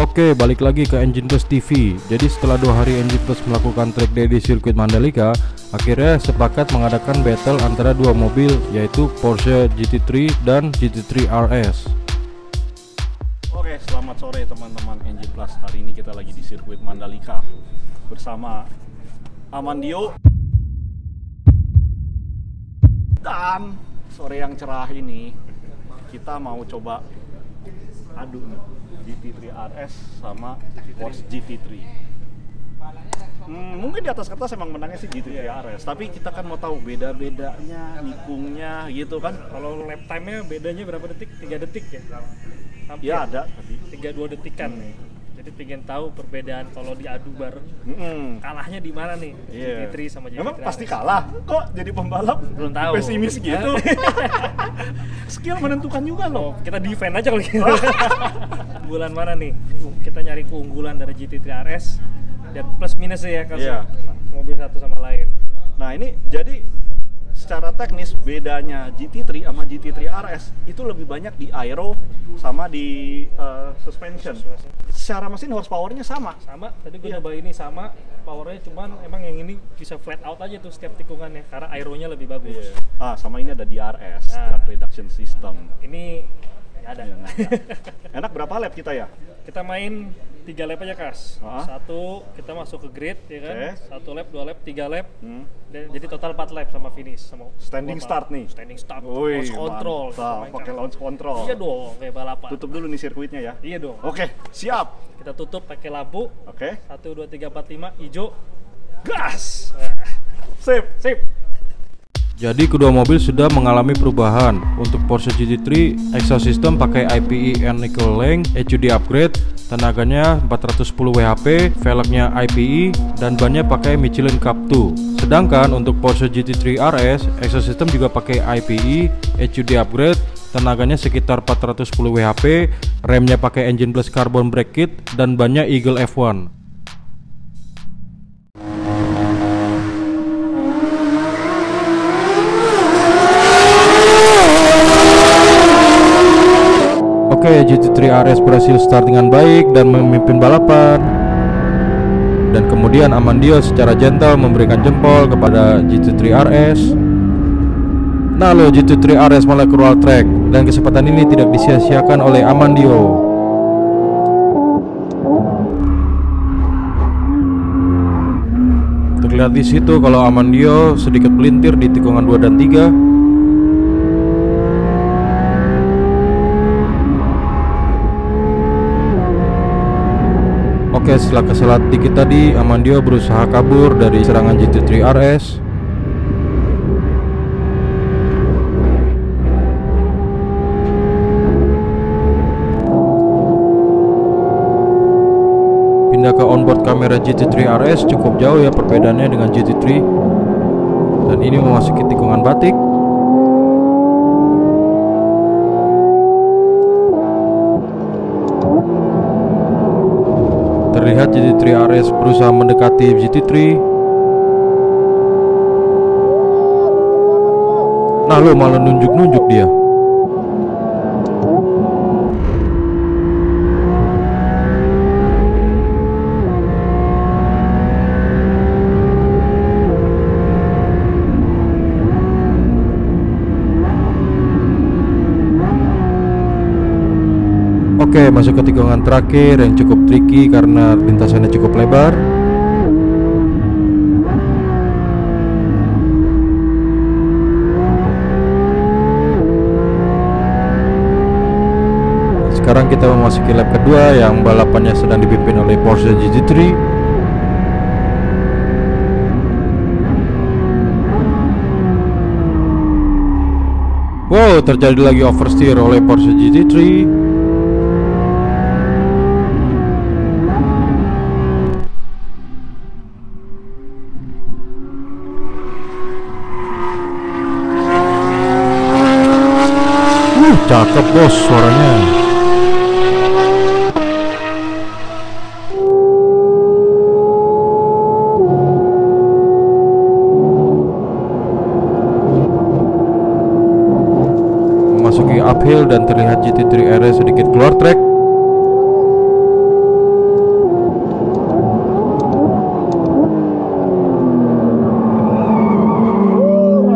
Oke, balik lagi ke Engine Plus TV. Jadi setelah 2 hari Engine Plus melakukan track day di sirkuit Mandalika, akhirnya sepakat mengadakan battle antara dua mobil, yaitu Porsche GT3 dan GT3 RS. Oke, selamat sore teman-teman Engine Plus. Hari ini kita lagi di sirkuit Mandalika bersama Amandio. Dan sore yang cerah ini kita mau coba adu nih, GT3 RS sama Porsche GT3. Mungkin di atas kertas emang menangnya sih GT3 RS, tapi kita kan mau tahu beda-bedanya, nikungnya gitu kan. Kalau lap time-nya bedanya berapa detik? 3 detik ya? Hampir. Ya ada tadi 3-2 detikan nih. Jadi pengen tahu perbedaan kalau diadu bareng. Kalahnya di mana nih? GT3 sama GT3. Emang pasti kalah. Kok jadi pembalap? Belum tahu. Pesimis gitu. Skill menentukan juga loh. Kita defend aja kalau gitu. Bulan mana nih? Kita nyari keunggulan dari GT3 RS dan plus minus ya kalau mobil satu sama lain. Nah, ini jadi secara teknis bedanya GT3 sama GT3 RS itu lebih banyak di aero sama di suspension. Secara mesin horsepower-nya sama. Tadi gue coba ini sama, powernya cuman emang yang ini bisa flat out aja tuh setiap tikungannya karena aeronya lebih bagus. Sama ini ada DRS, Drag Reduction System. Ini ada. Enak berapa lap kita ya? Kita main 3 lap aja, Kas. Satu kita masuk ke grid ya kan. Satu lap, 2 lap, 3 lap. Jadi total 4 lap sama finish sama standing start nih. Standing start. Wih, launch control. Pakai launch control. Iya dong, kayak balapan. Tutup dulu nih sirkuitnya ya. Iya dong. Oke, siap. Kita tutup pakai lampu. Oke. 1 2 3 4 5 hijau. Gas. Sip. Jadi kedua mobil sudah mengalami perubahan. Untuk Porsche GT3, exhaust system pakai IPE and nickel link, HUD upgrade, tenaganya 410 WHP, velgnya IPE, dan bannya pakai Michelin Cup 2. Sedangkan untuk Porsche GT3 RS, exhaust system juga pakai IPE, HUD upgrade, tenaganya sekitar 410 WHP, remnya pakai Engine Plus Carbon Brake Kit, dan bannya Eagle F1. Oke, GT3 RS berhasil start dengan baik dan memimpin balapan. Dan kemudian Amandio secara gentle memberikan jempol kepada GT3 RS. Nah, lo GT3 RS malah keluar track dan kesempatan ini tidak disia-siakan oleh Amandio. Terlihat di situ kalau Amandio sedikit pelintir di tikungan 2 dan 3. Oke, setelah keselat dikit tadi, Amandio berusaha kabur dari serangan GT3 RS. Pindah ke onboard kamera GT3 RS, cukup jauh ya perbedaannya dengan GT3. Dan ini memasuki tikungan batik. Terlihat GT3 RS berusaha mendekati GT3. Nah, lo malah nunjuk-nunjuk dia. Oke, masuk ke tikungan terakhir yang cukup tricky karena lintasannya cukup lebar. Sekarang kita memasuki lap kedua yang balapannya sedang dipimpin oleh Porsche GT3. Wow, terjadi lagi oversteer oleh Porsche GT3. Cakep bos suaranya. Memasuki uphill dan terlihat GT3 RS sedikit keluar track.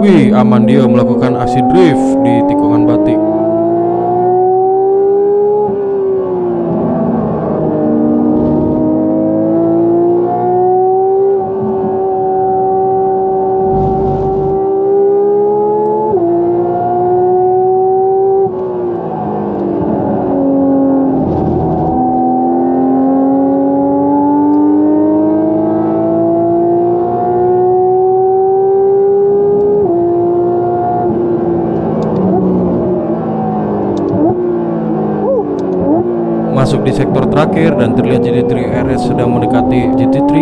Wih, Amandio melakukan aksi drift di tikungan Batik. Masuk di sektor terakhir dan terlihat GT3 RS sedang mendekati GT3.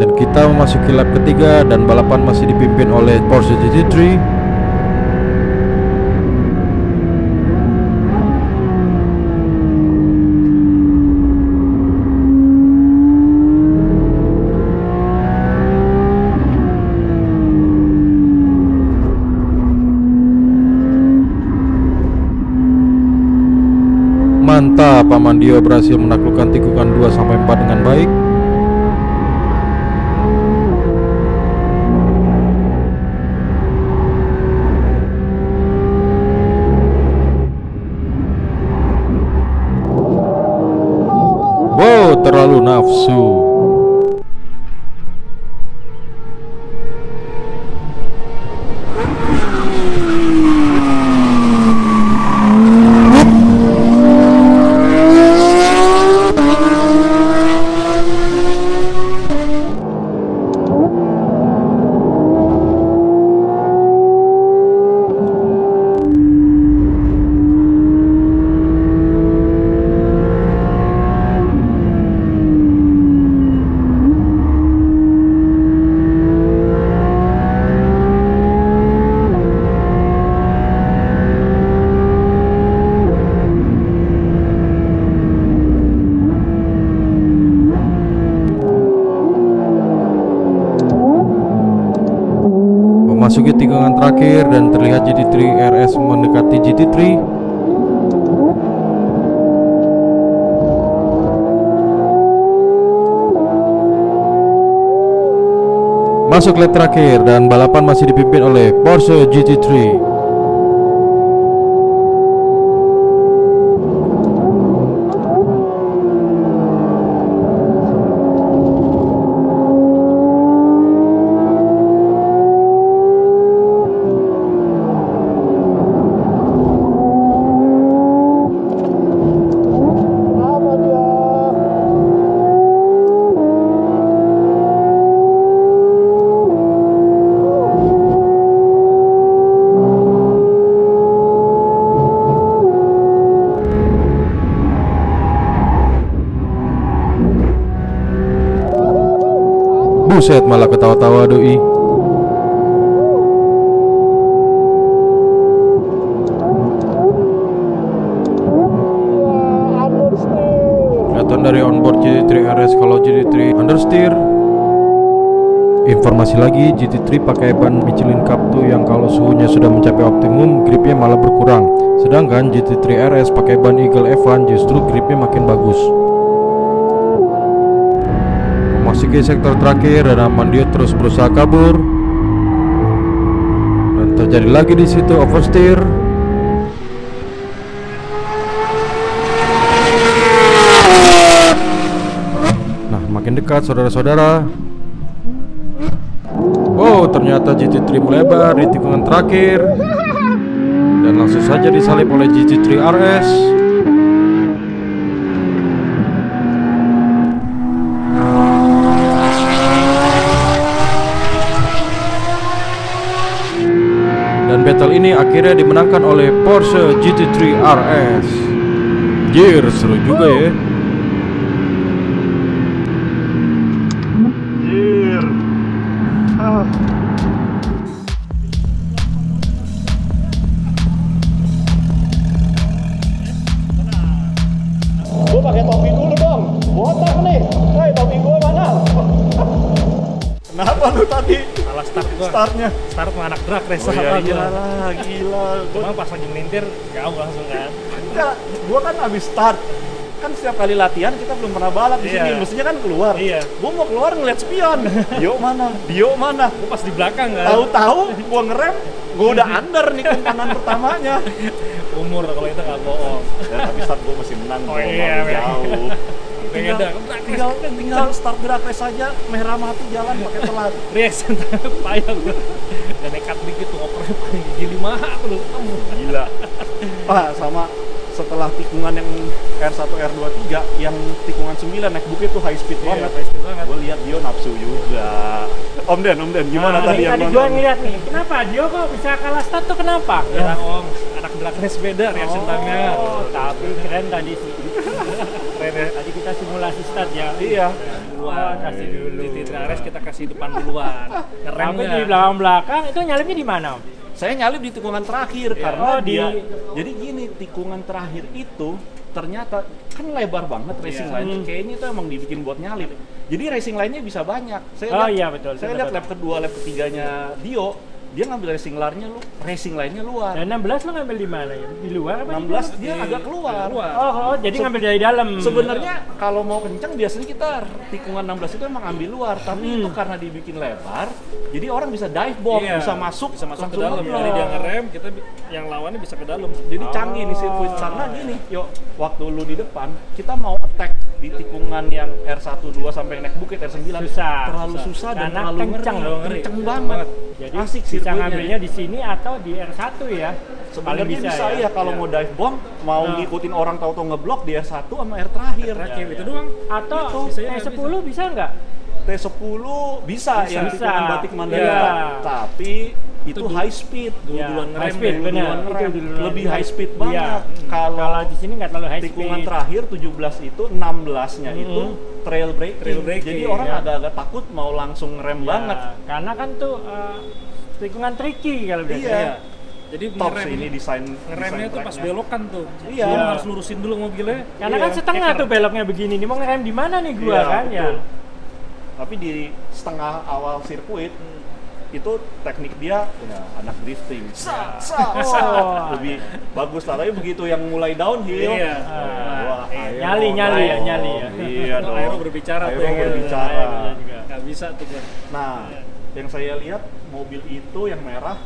Dan kita memasuki lap ketiga dan balapan masih dipimpin oleh Porsche GT3. Mantap, Amandio berhasil menaklukkan tikungan 2-4 dengan baik. Wow, terlalu nafsu. Memasuki tikungan terakhir dan terlihat GT3 RS mendekati GT3. Masuk lap terakhir dan balapan masih dipimpin oleh Porsche GT3. Buset, malah ketawa-tawa doi. Kelihatan dari onboard GT3 RS kalau GT3 understeer. Informasi lagi, GT3 pakai ban Michelin Cup 2 yang kalau suhunya sudah mencapai optimum, gripnya malah berkurang. Sedangkan GT3 RS pakai ban Eagle F1 justru gripnya makin bagus. Memasuki sektor terakhir dan Amandio terus berusaha kabur. Dan terjadi lagi di situ oversteer. Nah, makin dekat saudara-saudara. Oh, ternyata GT3 melebar di tikungan terakhir dan langsung saja disalip oleh GT3 RS. Dan battle ini akhirnya dimenangkan oleh Porsche GT3 RS. Jir, seru juga ya. Jir. Gue pakai topi dulu dong. Botak nih. Hei, topi gue mana? Kenapa lu tadi? Salah start gua. Start Start sama anak drag race Oh iya, gila. Cuma pas lagi melintir, jauh langsung kan. Enggak, gua kan abis start. Kan setiap kali latihan kita belum pernah balap di sini, mestinya kan keluar. Iya. Gua mau keluar ngeliat spion. Dio mana? Gua pas di belakang kan. Tahu-tahu gua ngerem, gua udah under nih kanan pertamanya. Umur kalau itu nggak bohong. Ya, tapi start gua masih menang, Oh gua iya, mau jauh. Tinggal start drag race aja, merah mati jalan pakai telat. Reaction payah gua. Dan nekat dikit tuh opernya paling gigi 5 lu ketemu. Gila. Sama setelah tikungan yang R1, R2, 3 yang tikungan 9 naik bukit tuh high speed banget. High speed banget. Gue lihat Dio nafsu juga. Om Den, gimana tadi yang Tadi nonton? gua ngeliat nih, kenapa Dio kok bisa kalah start tuh kenapa? Ya Om, anak drag race beda reaction time-nya. Oh, tapi keren tadi sih. Keren ya. Tadi kita simulasi start ya. Iya. Duluan kasih dulu. GT3 RS kita kasih depan duluan. Tapi Ngeremnya di belakang-belakang itu nyalipnya di mana, Om? Saya nyalip di tikungan terakhir karena Oh, dia. Jadi gini, tikungan terakhir itu ternyata kan lebar banget racing line. Kayaknya itu emang dibikin buat nyalip. Jadi racing line-nya bisa banyak. Saya lihat, Iya betul. Saya lihat lap kedua, lap ketiganya Dio, dia ngambil racing line-nya luar. Dan 16 lo ngambil di mana ya? Di luar apa 16 di dia agak keluar. jadi ngambil dari dalam. Sebenarnya kalau mau kencang biasanya kita tikungan 16 itu emang ambil luar, tapi itu karena dibikin lebar, jadi orang bisa dive bomb, bisa masuk ke langsung dalam. ngeblok. Jadi dia ngerem, kita yang lawannya bisa ke dalam. Jadi canggih nih sirkuit karena gini, yuk waktu lu di depan, kita mau attack di tikungan yang R1, 2 sampai naik bukit R9 terlalu susah dan karena terlalu kencang, kenceng banget. Jadi asik bisa sirkuitnya. ngambilnya di sini atau di R1 ya. Sebenarnya Paling bisa ya kalau mau dive bomb, mau ngikutin orang tahu-tahu ngeblok di R1 sama R terakhir. Itu doang. Atau Bisanya nggak T10 bisa nggak? T10 bisa yang Bisa. tikungan batik Mandalika, tapi itu high speed. Duluan ngerem, high speed, duluan benar. ngerem. Itu duluan Lebih ngerem. high speed Iya. banget. Kalau di sini nggak terlalu high Tikungan speed. terakhir 17 itu 16-nya itu trail breaking. Trail breaking, Jadi orang ya. agak-agak takut mau langsung ngerem Ya, banget. karena kan tuh tikungan tricky kalau biasanya. Iya. Jadi Top ngerem sih ini desain ngeremnya tuh pas tracknya. belokan tuh. Iya. Lu harus lurusin dulu mobilnya. Karena kan setengah tuh beloknya begini nih, mau ngerem di mana nih gua Iya, kan ya. betul. Tapi di setengah awal sirkuit itu teknik dia ya, anak drifting. Oh. Lebih bagus lah. Tapi begitu yang mulai downhill, Iya. wah, ayo Nyali dong. ya. Iya dong. Aero berbicara tuh. Aero berbicara. Nggak bisa tuh gua. Nah, yang saya lihat mobil itu yang merah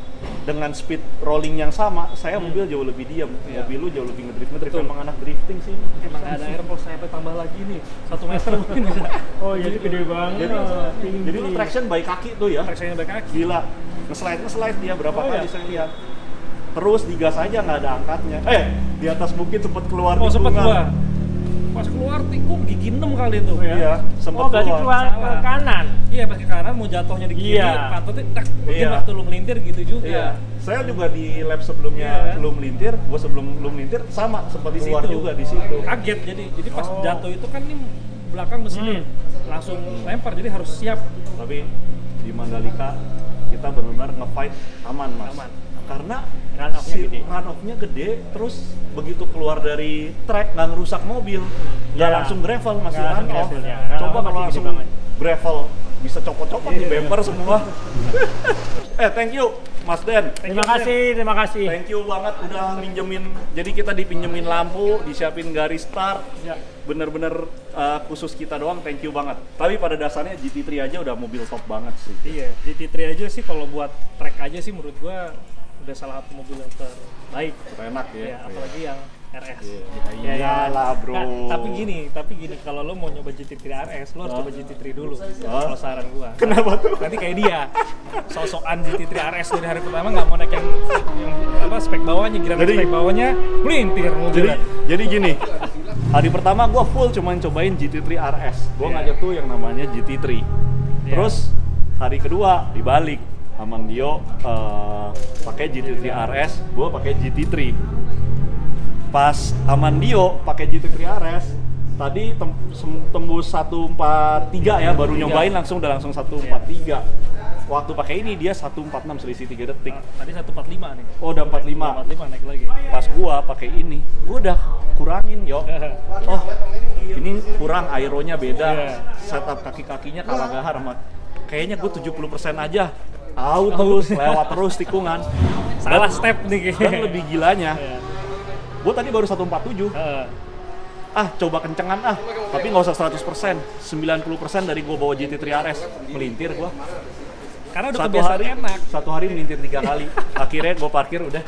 dengan speed rolling yang sama, saya mobil jauh lebih diam. Iya. Mobil lu jauh lebih ngedrift. Betul. Emang anak drifting sih. Emang ada aero kalau saya tambah lagi nih 1 meter mungkin bisa. Oh, jadi gede banget. Jadi lu traction by kaki tuh ya. Traction back kaki. Gila, nge-slide dia berapa Oh, kali iya? saya lihat. Terus digas aja nggak ada angkatnya. Di atas bukit sempet keluar Oh sempet tikungan. gua. Pas keluar tikung gigi 6 kali tuh. Iya, sempet Oh, berarti keluar ke Salah. kanan. Iya pas ke kanan mau jatuhnya di kiri, Iya. pantatnya tak. Mungkin Iya. waktu lu melintir gitu juga. Iya. Saya juga di lap sebelumnya Iya, kan? lu melintir, gua sebelum lu melintir sama sempat Di keluar situ. juga di situ. Kaget jadi pas Oh. jatuh itu kan nih belakang mesinnya langsung lempar jadi harus siap. Tapi di Mandalika kita benar-benar nge-fight aman, Mas. Aman. Karena Runoff-nya gede. runoff-nya gede, terus begitu keluar dari track nggak ngerusak mobil, nggak Ya. langsung gravel, masih Nggak langsung runoff. gravel, ya. Coba Runoff kalau masih gede langsung banget. gravel bisa copot-copot di bumper semua. Thank you Mas Den. Terima kasih. Thank you banget udah minjemin. Jadi kita dipinjemin lampu, disiapin garis start. Ya. Bener-bener khusus kita doang. Thank you banget. Tapi pada dasarnya GT3 aja udah mobil top banget sih. Iya, GT3 aja sih kalau buat track aja sih menurut gua udah salah satu mobil yang terbaik. Enak ya. Ya, apalagi yang RS. Iya. Iyalah, bro. Nah, tapi gini kalau lo mau nyoba GT3 RS, lo harus coba GT3 dulu. Kalau saran gua. Kenapa tuh? Nanti kayak dia, sok-sokan GT3 RS dari hari pertama nggak mau naik yang apa spek bawahnya, giliran Jadi- spek bawahnya melintir mobilnya. Jadi gini, hari pertama gua full cuman cobain GT3 RS. Gua Iya. ngajak tuh yang namanya GT3. Iya. Terus hari kedua dibalik, Aman Dio pakai GT3 RS, gua pakai GT3. Pas Aman Dio pakai GT3 RS, tadi tembus 143 ya, baru nyobain langsung 143. Waktu pakai ini dia 146 selisih 3 detik. Tadi 145 nih. Oh, udah 45. 45 naik lagi. Pas gua pakai ini, gua udah kurangin yo. Oh, ini kurang aeronya beda. Iya. Setup kaki-kakinya kalah gahar sama. Kayaknya gua 70% aja. Terus lewat terus tikungan. Salah step nih kayaknya. Dan lebih gilanya, Iya. Gue tadi baru 147. Coba kencengan tapi nggak usah 100%, 90% dari gue bawa GT3 RS, melintir gue. Karena udah kebiasaan enak. Satu hari melintir 3 kali, akhirnya gue parkir udah,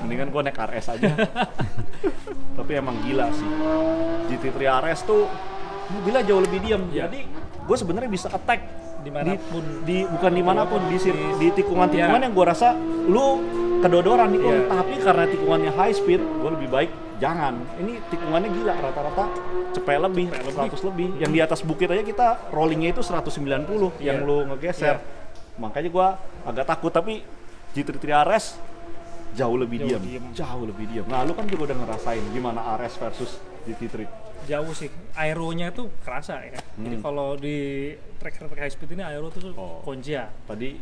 mendingan gue naik RS aja. Tapi emang gila sih, GT3 RS tuh mobilnya jauh lebih diam, jadi gue sebenarnya bisa attack dimanapun, bukan dimanapun, di tikungan-tikungan yang gue rasa lu kedodoran nih, tapi karena tikungannya high speed, gue lebih baik jangan. Ini tikungannya gila, rata-rata cepet lebih, 100 lebih. Yang di atas bukit aja kita rollingnya itu 190, yang lu ngegeser. Makanya gue agak takut, tapi GT3 RS jauh lebih diam. Jauh lebih diam. Nah, lu kan juga udah ngerasain gimana RS versus GT3. Jauh sih, aeronya tuh kerasa ya. Jadi kalau di track high speed ini aero tuh kunci ya. Tadi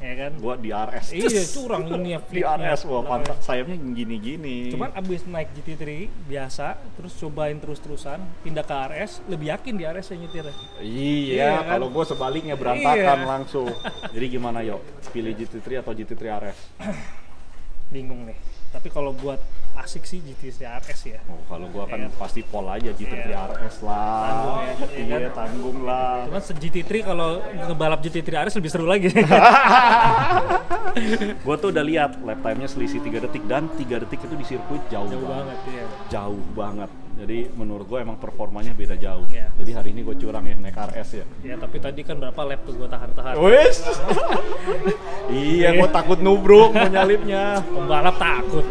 ya kan? Gua di RS. Iya, curang ini ya di RS, wah pantat sayapnya gini-gini. Cuman abis naik GT3 biasa, terus cobain terus-terusan, pindah ke RS, lebih yakin di RS yang nyetir. Iya, kan? Kalau gua sebaliknya berantakan langsung. Jadi gimana yuk? Pilih GT3 atau GT3 RS? Bingung nih. Tapi kalau buat asik sih GT3 RS ya. Oh, kalau gua kan pasti pol aja GT3 RS lah. Tanggung lah. Cuman GT3 kalau ngebalap GT3 RS lebih seru lagi. Gua tuh udah lihat lap time-nya selisih 3 detik dan 3 detik itu di sirkuit jauh banget. Iya. Jauh banget. Jadi menurut gue emang performanya beda jauh. Jadi hari ini gue curang ya naik RS ya. Ya tapi tadi kan berapa lap tuh gue tahan-tahan. Wes. Iya, gue takut nubruk mau nyalipnya. Pembalap takut.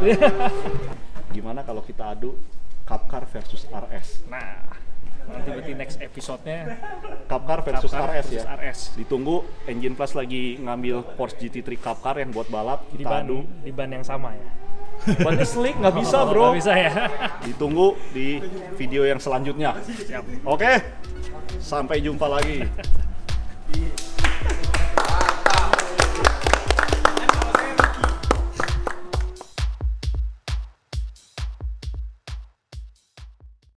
Gimana kalau kita adu Cup Car versus RS? Nah, nanti berarti next episode-nya Cup Car versus RS ya. RS. Ditunggu Engine Plus lagi ngambil Porsche GT3 Cup Car yang buat balap. Kita adu di ban yang sama ya. Bannya slick, nggak bisa bro. Nggak bisa ya. Ditunggu di video yang selanjutnya. Siap. Oke, sampai jumpa lagi.